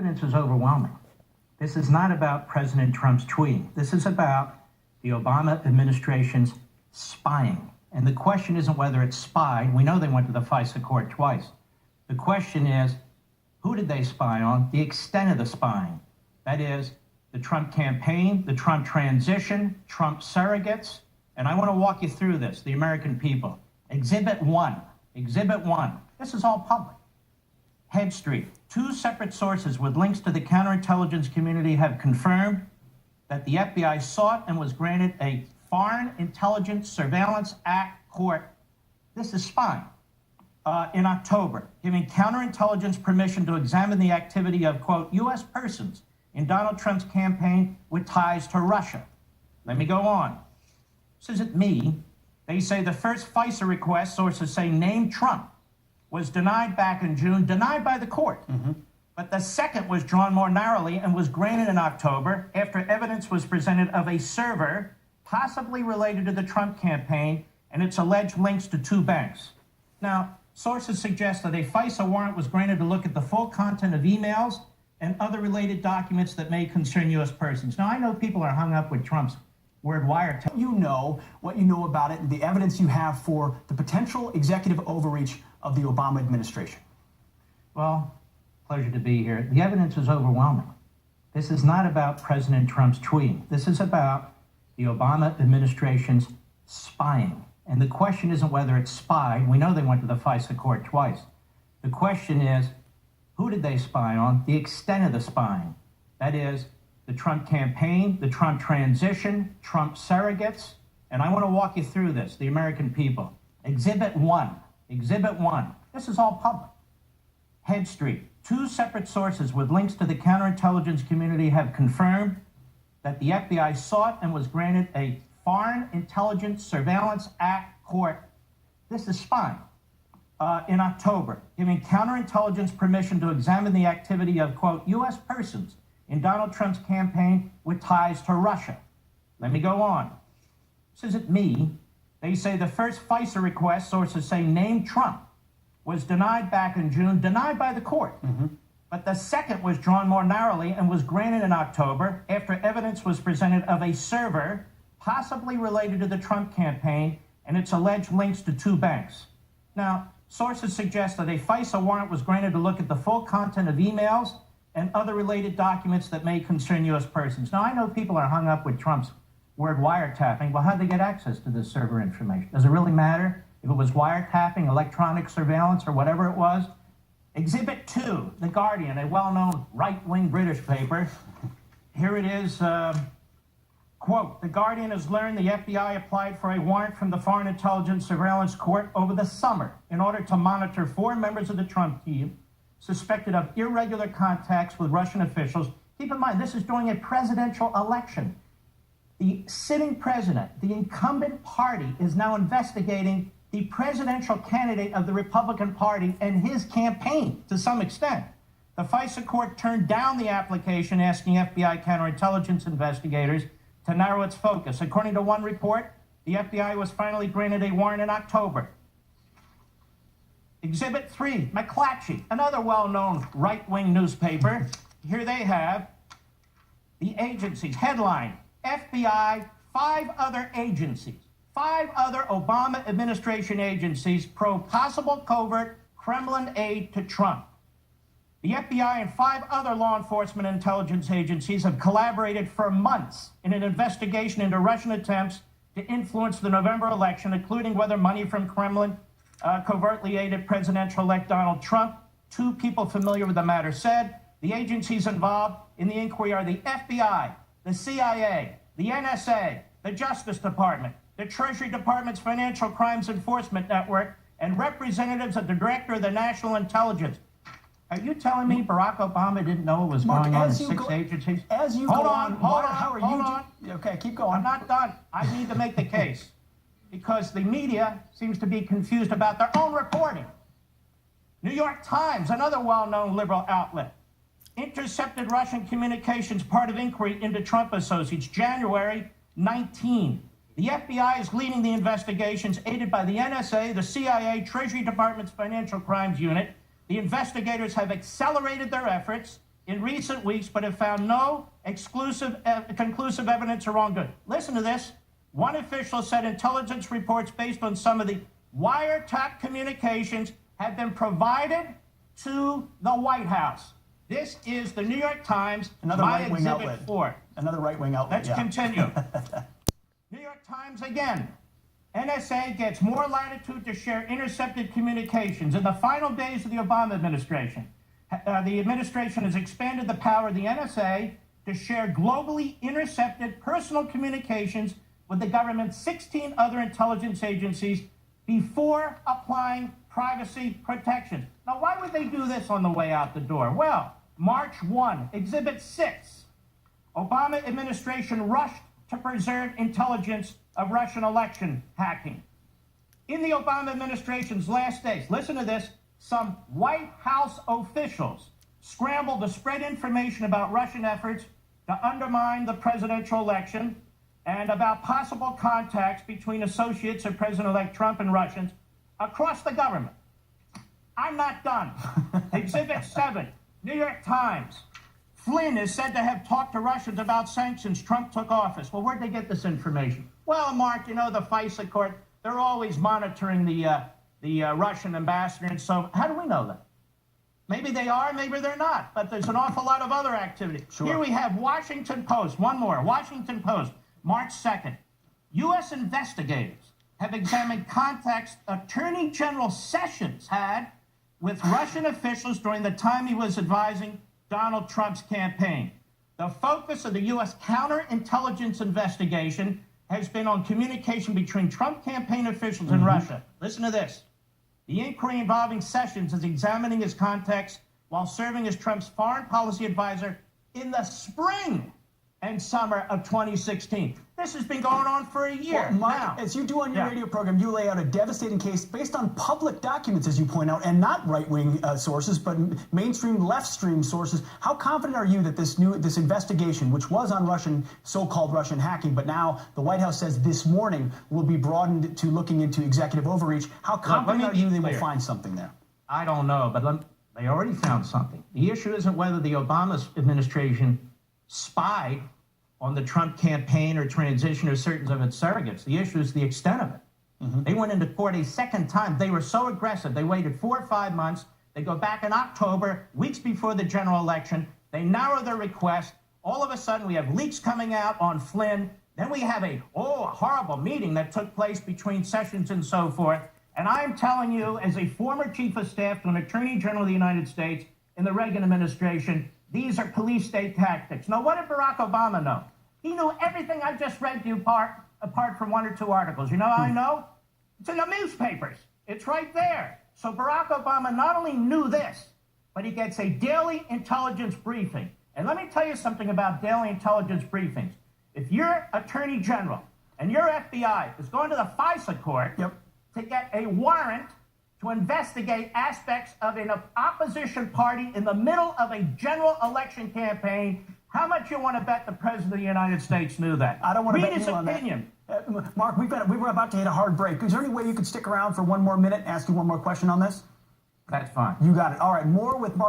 evidence is overwhelming. This is not about President Trump's tweeting. This is about the Obama administration's spying. And the question isn't whether it's spied. We know they went to the FISA court twice. The question is, who did they spy on? The extent of the spying. That is, the Trump campaign, the Trump transition, Trump surrogates. And I want to walk you through this, the American people. Exhibit 1. Exhibit 1. This is all public. Head Street. 2 separate sources with links to the counterintelligence community have confirmed that the FBI sought and was granted a Foreign Intelligence Surveillance Act court. This is spying. In October, giving counterintelligence permission to examine the activity of, quote, U.S. persons in Donald Trump's campaign with ties to Russia. Let me go on. This isn't me. They say the first FISA request, sources say, named Trump, was denied back in June, denied by the court. But the second was drawn more narrowly and was granted in October after evidence was presented of a server possibly related to the Trump campaign and its alleged links to 2 banks. Now, sources suggest that a FISA warrant was granted to look at the full content of emails and other related documents that may concern U.S. persons. Now, I know people are hung up with Trump's word wiretap. You know what you know about it and the evidence you have for the potential executive overreach of the Obama administration. Well, pleasure to be here. The evidence is overwhelming. This is not about President Trump's tweeting. This is about the Obama administration's spying. And the question isn't whether it's spied. We know they went to the FISA court twice. The question is, who did they spy on? The extent of the spying. That is, the Trump campaign, the Trump transition, Trump surrogates. And I want to walk you through this, the American people. Exhibit 1. Exhibit 1. This is all public. Head Street. 2 separate sources with links to the counterintelligence community have confirmed that the FBI sought and was granted a Foreign Intelligence Surveillance Act court. This is spying. In October, giving counterintelligence permission to examine the activity of, quote, U.S. persons in Donald Trump's campaign with ties to Russia. Let me go on. This isn't me. They say the first FISA request, sources say, named Trump, was denied back in June, denied by the court. But the second was drawn more narrowly and was granted in October after evidence was presented of a server possibly related to the Trump campaign and its alleged links to 2 banks. Now, sources suggest that a FISA warrant was granted to look at the full content of emails and other related documents that may concern U.S. persons. Now, I know people are hung up with Trump's word wiretapping. Well, how'd they get access to this server information? Does it really matter if it was wiretapping, electronic surveillance, or whatever it was? Exhibit 2, The Guardian, a well-known right-wing British paper. Here it is. Quote, The Guardian has learned the FBI applied for a warrant from the Foreign Intelligence Surveillance Court over the summer in order to monitor 4 members of the Trump team suspected of irregular contacts with Russian officials. Keep in mind, this is during a presidential election. The sitting president, the incumbent party, is now investigating the presidential candidate of the Republican Party and his campaign to some extent. The FISA court turned down the application asking FBI counterintelligence investigators to narrow its focus. According to one report, the FBI was finally granted a warrant in October. Exhibit 3, McClatchy, another well-known right-wing newspaper. Here they have the agencies. Headline, FBI, 5 other agencies, 5 other Obama administration agencies probe possible covert Kremlin aid to Trump. The FBI and 5 other law enforcement intelligence agencies have collaborated for months in an investigation into Russian attempts to influence the November election, including whether money from Kremlin covertly aided presidential-elect Donald Trump. 2 people familiar with the matter said the agencies involved in the inquiry are the FBI, the CIA, the NSA, the Justice Department, the Treasury Department's Financial Crimes Enforcement Network, and representatives of the Director of the National Intelligence. Are you telling me Barack Obama didn't know what was going on in 6 agencies? As you hold go on, hold on. Okay, keep going. I'm not done. I need to make the case because the media seems to be confused about their own reporting. New York Times, another well-known liberal outlet, intercepted Russian communications, part of inquiry into Trump associates, January 19. The FBI is leading the investigations, aided by the NSA, the CIA, Treasury Department's Financial Crimes Unit. The investigators have accelerated their efforts in recent weeks, but have found no conclusive evidence of wrongdoing. Listen to this. One official said intelligence reports based on some of the wiretap communications have been provided to the White House. This is the New York Times, another my right-wing Exhibit outlet. 4. Another right-wing outlet. Let's continue. New York Times again. NSA gets more latitude to share intercepted communications. In the final days of the Obama administration, the administration has expanded the power of the NSA to share globally intercepted personal communications with the government's 16 other intelligence agencies before applying privacy protections. Now, why would they do this on the way out the door? Well, March 1, Exhibit 6. Obama administration rushed to preserve intelligence of Russian election hacking. In the Obama administration's last days, listen to this, some White House officials scrambled to spread information about Russian efforts to undermine the presidential election and about possible contacts between associates of President-elect Trump and Russians across the government. I'm not done. Exhibit 7, New York Times. Flynn is said to have talked to Russians about sanctions Trump took office. Well, where'd they get this information? Well, Mark, you know, the FISA court, they're always monitoring the Russian ambassador. And so how do we know that? Maybe they are, maybe they're not. But there's an awful lot of other activity. Sure. Here we have Washington Post. One more. Washington Post, March 2nd. U.S. investigators have examined contacts Attorney General Sessions had with Russian officials during the time he was advising Donald Trump's campaign. The focus of the U.S. counterintelligence investigation has been on communication between Trump campaign officials and Russia. Listen to this. The inquiry involving Sessions is examining his contacts while serving as Trump's foreign policy advisor in the spring and summer of 2016. This has been going on for a year. Well, Mark, now. as you do on your radio program, you lay out a devastating case based on public documents, as you point out, and not right-wing sources, but mainstream left-stream sources. How confident are you that this investigation, which was on so-called Russian hacking, but now the White House says this morning will be broadened to looking into executive overreach? How confident are you they will find something there? I don't know, but they already found something. The issue isn't whether the Obama administration spied on the Trump campaign or transition or certain of its surrogates. The issue is the extent of it. They went into court a second time. They were so aggressive. They waited 4 or 5 months. They go back in October, weeks before the general election. They narrow their request. All of a sudden, we have leaks coming out on Flynn. Then we have a horrible meeting that took place between Sessions and so forth. And I'm telling you, as a former chief of staff to an attorney general of the United States in the Reagan administration, these are police state tactics. Now, what did Barack Obama know? He knew everything I just read to you apart from 1 or 2 articles. You know how I know? It's in the newspapers. It's right there. So Barack Obama not only knew this, but he gets a daily intelligence briefing. And let me tell you something about daily intelligence briefings. If your attorney general and your FBI is going to the FISA court to get a warrant to investigate aspects of an opposition party in the middle of a general election campaign, how much you want to bet the President of the United States knew that? I don't want to read bet his you on opinion. That. Mark, we were about to hit a hard break. Is there any way you could stick around for 1 more minute and ask you one more question on this? That's fine. You got it. All right, more with Mark.